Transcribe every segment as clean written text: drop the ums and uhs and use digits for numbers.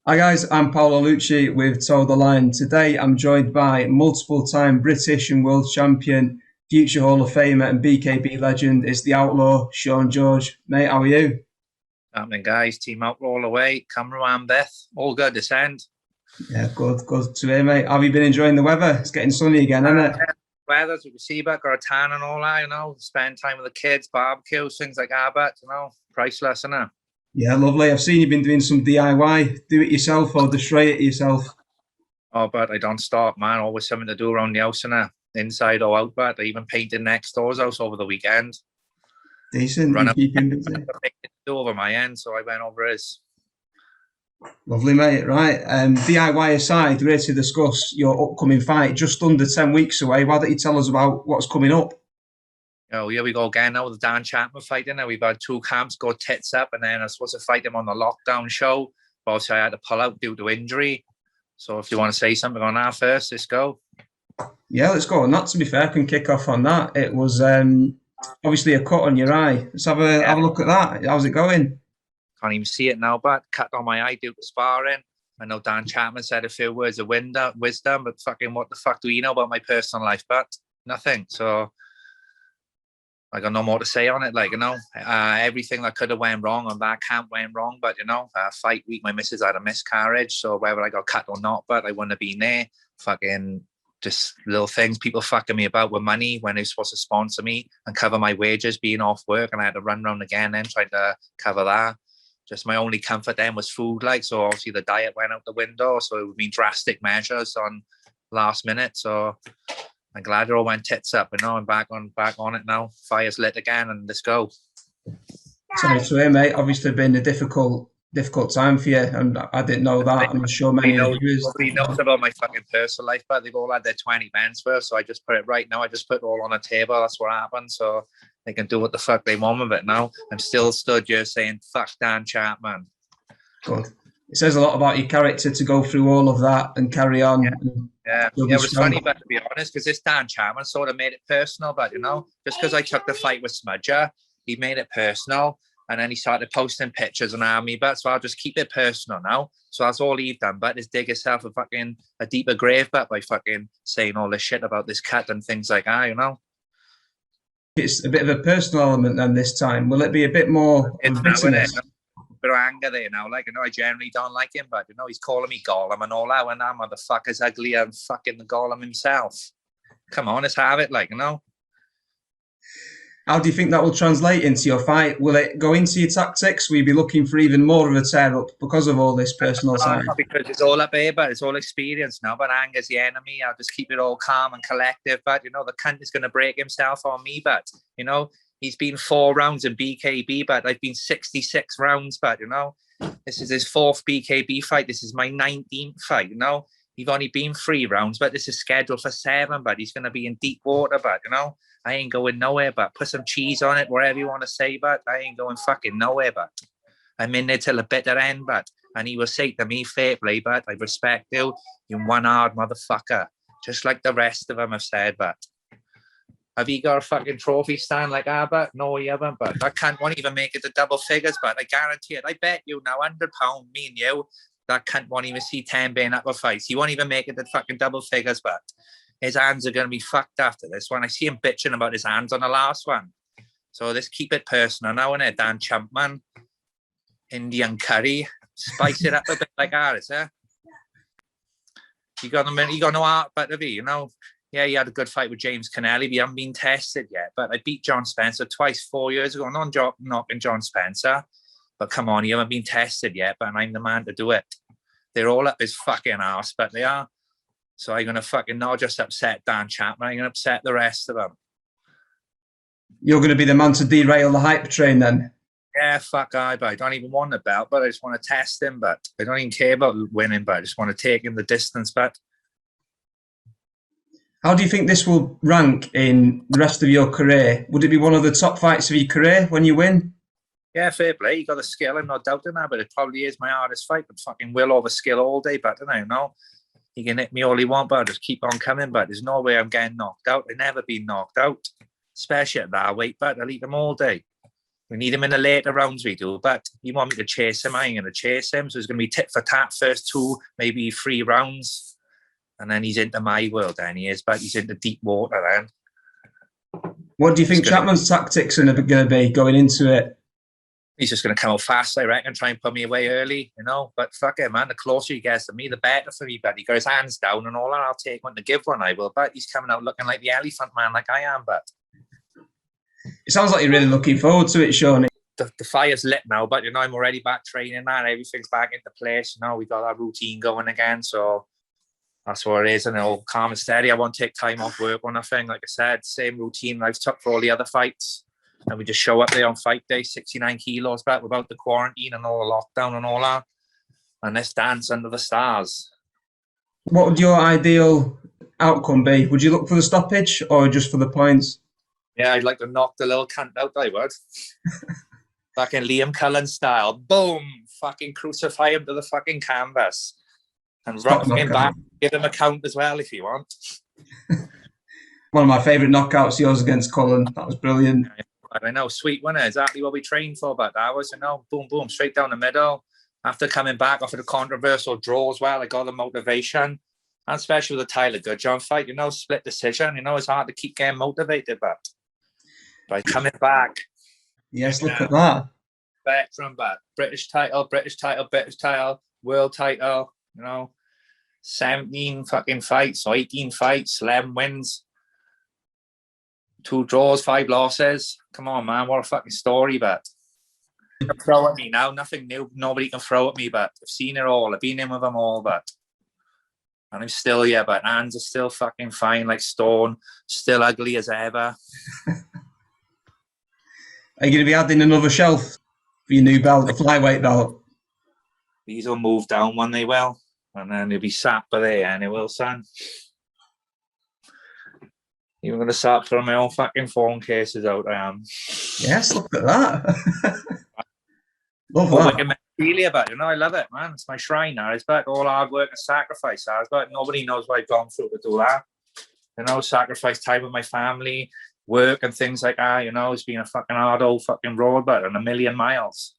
Hi guys, I'm Paolo Lucci with Toe the Line. Today I'm joined by multiple-time British and world champion, future Hall of Famer and BKB legend is the Outlaw, Sean George. Mate, how are you? Happening, guys. Team out all the way. Cameraman Beth. All good this end. Yeah, good to hear, mate. Have you been enjoying the weather? It's getting sunny again, isn't it? Yeah. Weather, as we can see, but got a tan and all that, spend time with the kids, barbecues, things like that, but, priceless, isn't it? Yeah, lovely. I've seen you've been doing some DIY. Do it yourself or destroy it yourself. Oh, but I don't stop, man. Always something to do around the house, innit? Inside or out, but I even painted next door's house over the weekend. Decent, Run you up keep him busy. over my end, so I went over his. Lovely, mate. Right. DIY aside, we're here to discuss your upcoming fight just under 10 weeks away. Why don't you tell us about what's coming up? Oh, here we go again now with the Dan Chapman fighting. Now we've had two camps go tits up, and then I was supposed to fight him on the lockdown show. But obviously, I had to pull out due to injury. So if you want to say something on that first, let's go. Yeah, let's go on that. To be fair, I can kick off on that. It was obviously a cut on your eye. Let's have a Yeah, look at that. How's it going? can't even see it now, but cut on my eye due to sparring. I know Dan Chapman said a few words of wisdom, but fucking what the fuck do you know about my personal life? But nothing. So I got no more to say on it. Everything that could have went wrong on that camp went wrong. But fight week, my missus had a miscarriage, so whether I got cut or not, but I wouldn't have been there. Fucking just little things, people fucking me about with money when they were supposed to sponsor me and cover my wages being off work, and I had to run around again then trying to cover that. Just my only comfort then was food, so obviously the diet went out the window. So it would mean drastic measures on last minute. So I'm glad it all went tits up. I'm back on it now. Fire's lit again, and let's go. Sorry to hear, mate. Obviously, been a difficult time for you, and I didn't know that. I'm sure many of the viewers. Nobody knows about my fucking personal life, but they've all had their 20 pence first. So I just put it right now. I just put it all on a table. That's what happened. So they can do what the fuck they want with it now. I'm still stood here saying, fuck Dan Chapman. Good. It says a lot about your character to go through all of that and carry on. Yeah. And Yeah, you'll be it was strong. funny, but to be honest, because this Dan Chapman sort of made it personal, but just because I took the fight with Smudger, he made it personal, and then he started posting pictures on Army, but so I'll just keep it personal now. So that's all he's done, but is dig himself a deeper grave, but by fucking saying all this shit about this cut and things like that. It's a bit of a personal element then this time. Will it be a bit more It's of now with it. bitterness? Bit of anger there now. I generally don't like him, but he's calling me Gollum and all that when that motherfucker's uglier than fucking the Gollum himself. Come on, let's have it. How do you think that will translate into your fight? Will it go into your tactics? Will you be looking for even more of a tear up because of all this personal side? Because it's all up here, but it's all experience now. But anger's the enemy. I'll just keep it all calm and collective. But the cunt is going to break himself on me. But he's been 4 rounds in BKB, but I've been 66 rounds. But this is his 4th BKB fight. This is my 19th fight. He's only been 3 rounds, but this is scheduled for 7. But he's going to be in deep water. But I ain't going nowhere. But put some cheese on it, whatever you want to say. But I ain't going fucking nowhere. But I'm in there till the bitter end. But and he will say to me, fair play, but I respect you. You're one hard motherfucker, just like the rest of them have said. But have you got a fucking trophy stand like that? But no, you haven't. But I can't won't even make it to double figures. But I guarantee it. I bet you now, £100, me and you, that cunt won't even see 10 being up a fight. He won't even make it to fucking double figures. But his hands are going to be fucked after this one. I see him bitching about his hands on the last one. So let's keep it personal now, innit? Dan Chapman, Indian curry, spice it up a bit like that, is it? You got no heart, but have you? Yeah, you had a good fight with James Kennelly, but you haven't been tested yet. But I beat John Spencer twice 4 years ago. Not knocking John Spencer, but come on, you haven't been tested yet, but I'm the man to do it. They're all up his fucking ass, but they are. So I'm going to fucking not just upset Dan Chapman, I'm going to upset the rest of them. You're going to be the man to derail the hype train then? Yeah, fuck I don't even want the belt, but I just want to test him. But I don't even care about winning, but I just want to take him the distance. But How do you think this will rank in the rest of your career? Would it be one of the top fights of your career when you win? yeah, fair play. You got the skill, I'm not doubting that, but it probably is my hardest fight. But fucking will over skill all day, but I don't know. He can hit me all he wants, but I'll just keep on coming. But there's no way I'm getting knocked out. I've never been knocked out, especially at that weight, but I'll eat them all day. We need him in the later rounds, we do. But you want me to chase him, I ain't going to chase him. So it's going to be tit for tat first 2, maybe 3 rounds. And then he's into my world, then he is. But he's into deep water then. What do you think Chapman's tactics are going to be going into it? He's just going to come out fast, I reckon, try and put me away early, you know. But fuck it, man. The closer he gets to me, the better for me. But he got his hands down and all that. I'll take one to give one, I will. But he's coming out looking like the elephant man, like I am. But it sounds like you're really looking forward to it, Sean. The fire's lit now, but, you know, I'm already back training now. Everything's back into place. You know, we got our routine going again. So that's what it is. And all calm and steady. I won't take time off work or nothing. Like I said, same routine I've took for all the other fights. And we just show up there on fight day, 69 kilos back without the quarantine and all the lockdown and all that. And let's dance under the stars. What would your ideal outcome be? Would you look for the stoppage or just for the points? Yeah, I'd like to knock the little cunt out, I would. Fucking Liam Cullen style. Boom! Fucking crucify him to the fucking canvas. And rock him back. Give him a count as well if you want. One of my favourite knockouts, yours against Cullen. That was brilliant. I know, sweet winner, exactly what we trained for, but that was, you know, boom, boom, straight down the middle. After coming back off of the controversial draw as well, I got the motivation. And especially with the Tyler Goodjohn fight, you know, split decision, you know, it's hard to keep getting motivated, but by coming back. Yes, look at that. Veteran, but British title, world title, you know, 17 fucking fights, or 18 fights, 11 wins. 2 draws, 5 losses. Come on, man. What a fucking story, but you can throw at me now. Nothing new. Nobody can throw at me, but I've seen it all. I've been in with them all, but and I'm still here, but hands are still fucking fine like stone. Still ugly as ever. Are you going to be adding another shelf for your new belt, the flyweight belt? These will move down when they will. And then they'll be sat by there, and it will, son. Even going to start throwing my own fucking phone cases out, I am. Yes, look at that. Love that. But, you know, I love it, man. It's my shrine now. It's about all hard work and sacrifice. But nobody knows what I've gone through to do that. You know, sacrifice time with my family, work and things like that. You know, it's been a fucking hard old fucking road, but on 1,000,000 miles.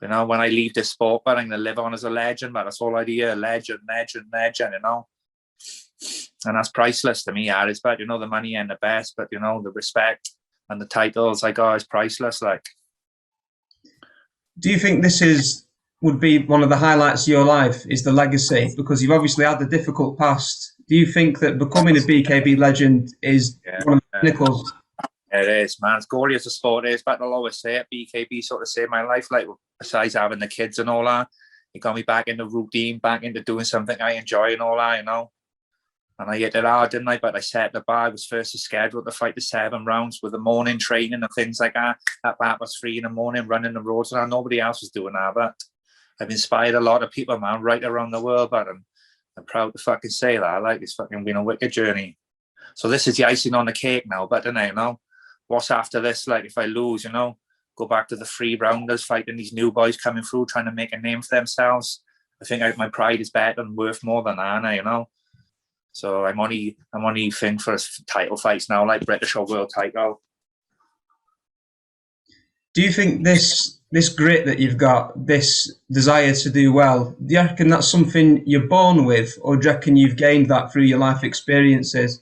You know, when I leave this sport, but I'm going to live on as a legend, but that's all I hear. Legend, you know. And that's priceless to me, Aris. But, you know, the money and the best, but, you know, the respect and the titles I got is priceless. Like, do you think this would be one of the highlights of your life, is the legacy? Because you've obviously had a difficult past. Do you think that becoming a BKB legend is one of the pinnacles? It is, man. As gory as the sport is, but I'll always say it, BKB sort of saved my life. Like, besides having the kids and all that, it got me back into routine, back into doing something I enjoy and all that, you know. And I hit it hard, didn't I? But I set the bar. I was first scheduled to fight the 7 rounds with the morning training and things like that. That was 3 in the morning, running the roads. And nobody else was doing that. But I've inspired a lot of people, man, right around the world. But I'm proud to fucking say that. Like, it's fucking been a wicked journey. So this is the icing on the cake now. But, you know, what's after this? Like, if I lose, you know, go back to the 3 rounders, fighting these new boys coming through, trying to make a name for themselves. I think my pride is better and worth more than that, you know. So I'm only thinking for title fights now, like British or world title. Do you think this grit that you've got, this desire to do well, do you reckon that's something you're born with, or do you reckon you've gained that through your life experiences?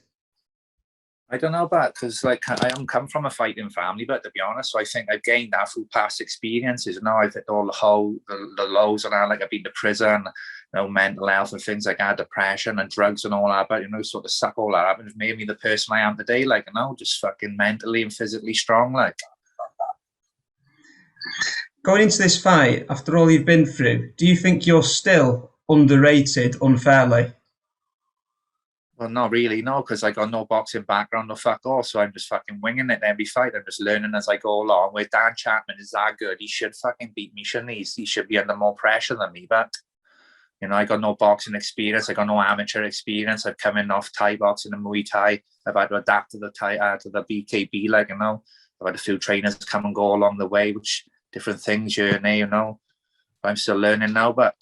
I don't know about, because like I haven't come from a fighting family, but to be honest, so I think I've gained that through past experiences. Now I've hit all the lows and that, like I've been to prison, you know, mental health and things like that, depression and drugs and all that, but, you know, sort of suck all that up and it's made me the person I am today, like, you know, just fucking mentally and physically strong, like. Going into this fight, after all you've been through, do you think you're still underrated unfairly? Well, not really, no, because I got no boxing background, no fuck all, so I'm just fucking winging it every fight. I'm just learning as I go along. Where Dan Chapman is that good, he should fucking beat me, shouldn't he? He should be under more pressure than me, but, you know, I got no boxing experience. I got no amateur experience. I've come in off Thai boxing and Muay Thai. I've had to adapt to the BKB, like, you know. I've had a few trainers come and go along the way, which different things, you know. I'm still learning now, but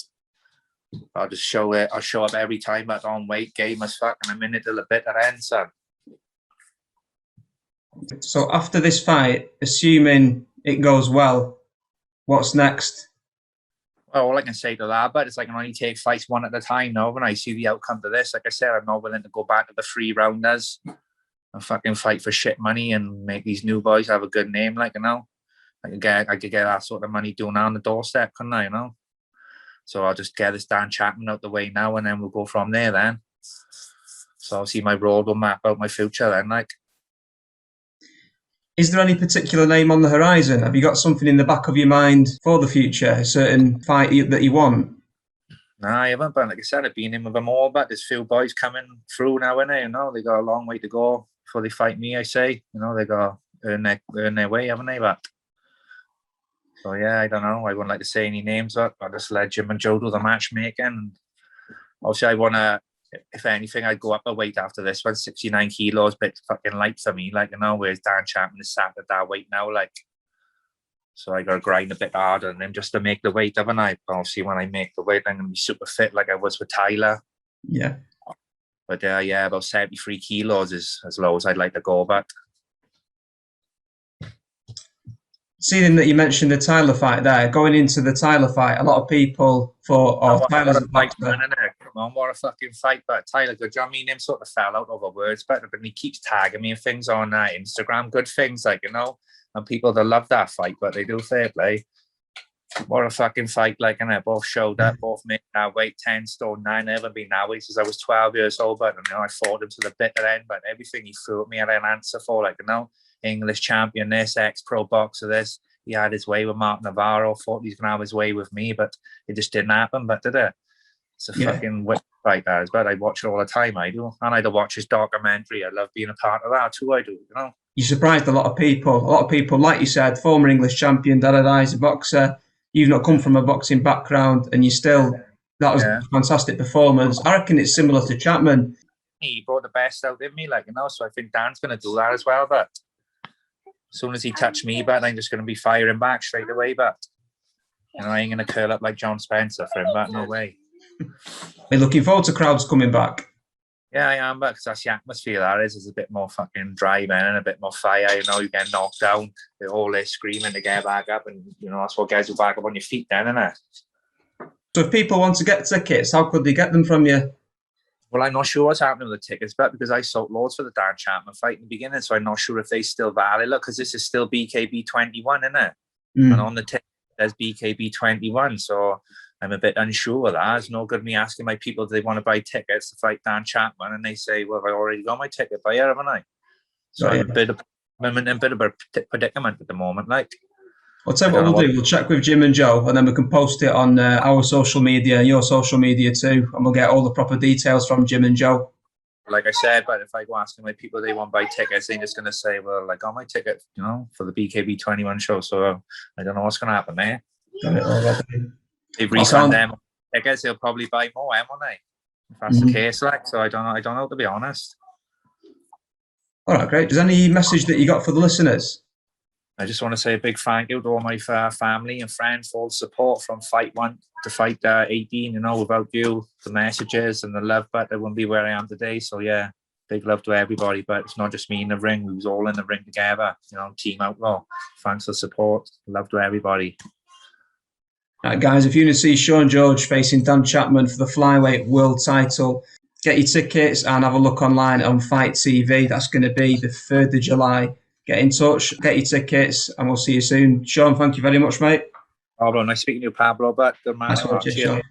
I'll just show it. I'll show up every time at on weight, game as fuck, and I'm in it till the bitter end, son. So after this fight, assuming it goes well, what's next? Well, all I can say to that, but it's like I can only take fights one at a time now. When I see the outcome to this, like I said, I'm not willing to go back to the 3 rounders and fucking fight for shit money and make these new boys have a good name. Like, you know, I could get that sort of money doing on the doorstep, couldn't I? You know, so I'll just get this Dan Chapman out the way now, and then we'll go from there. Then, so I'll see my road will map out my future. Then, like. Is there any particular name on the horizon? Have you got something in the back of your mind for the future, a certain fight that you want? No, I haven't, but like I said, I've been in with them all, but there's few boys coming through now, innit? You know, they got a long way to go before they fight me, I say. You know, they got to earn their way, haven't they? But so yeah, I don't know. I wouldn't like to say any names, but I'll just let Jim and Joe do the matchmaking. And obviously, I want to, if anything, I'd go up a weight after this one. 69 kilos, bit fucking light for me, like, you know, whereas Dan Chapman is sat at that weight now, like. So I got to grind a bit harder than him just to make the weight, haven't I? Obviously, when I make the weight, I'm going to be super fit like I was with Tyler. Yeah. But yeah, about 73 kilos is as low as I'd like to go. But seeing that you mentioned the Tyler fight there, going into the Tyler fight, a lot of people thought, oh, Tyler's a boxer. Come on, what a fucking fight. But Tyler, good job. I mean, him sort of fell out over words, but he keeps tagging me and things on Instagram, good things, like, you know. And people that love that fight, but they do fair play. What a fucking fight, like, and they both showed up, both made that weight, 10 stone 9. I haven't been that weight since I was 12 years old, but, you know, I fought him to the bitter end, but everything he threw at me, I had an answer for, like, you know, English champion this, ex-pro boxer this. He had his way with Mark Navarro, thought he's going to have his way with me, but it just didn't happen, but did it? It's a fucking wicked fight, that is, but I watch it all the time, I do. And I do watch his documentary. I love being a part of that too, I do, you know. You surprised a lot of people. A lot of people, like you said, former English champion, Dad a boxer. You've not come from a boxing background, and you still, that was a fantastic performance. I reckon it's similar to Chapman. He brought the best out in me, like, you know, so I think Dan's going to do that as well, but as soon as he touched me, but I'm just going to be firing back straight away, but, you know, I ain't going to curl up like John Spencer for him, but no way. Are you looking forward to crowds coming back? Yeah, I am, but because that's the atmosphere that is. There's a bit more fucking drive in and a bit more fire. You know, you get knocked down, they're all there screaming to get back up, and, you know, that's what gets you back up on your feet then, isn't it? So if people want to get tickets, how could they get them from you? Well, I'm not sure what's happening with the tickets, but because I sold loads for the Dan Chapman fight in the beginning, so I'm not sure if they still valid. Look, because this is still BKB 21, isn't it? And on the ticket, there's BKB 21, so I'm a bit unsure with that. It's no good me asking my people if they want to buy tickets to fight Dan Chapman, and they say, well, I already got my ticket buyer, haven't I? So I'm in a bit of a predicament at the moment, like. I'll tell you what we'll do. We'll check with Jim and Joe, and then we can post it on our social media, your social media too, and we'll get all the proper details from Jim and Joe. Like I said, but if I go asking my people they want to buy tickets, they're just going to say, well, I got my ticket, you know, for the BKB 21 show, so I don't know what's going to happen there. They've refunded them tickets, they'll probably buy more, won't they? If that's the case, like, so I don't know, to be honest. All right, great. Is there any message that you got for the listeners? I just want to say a big thank you to all my family and friends for all the support from fight 1 to fight 18. You know, without you, the messages and the love, but I wouldn't be where I am today. So yeah, big love to everybody. But it's not just me in the ring. We was all in the ring together. You know, Team Outlaw. Thanks for the support. Love to everybody. All right, guys, if you want to see Sean George facing Dan Chapman for the flyweight world title, get your tickets and have a look online on Fight TV. That's going to be the 3rd of July. Get in touch, get your tickets, and we'll see you soon. Sean, thank you very much, mate. Pablo, nice speaking to you, Pablo, but good man. Nice watching, Sean.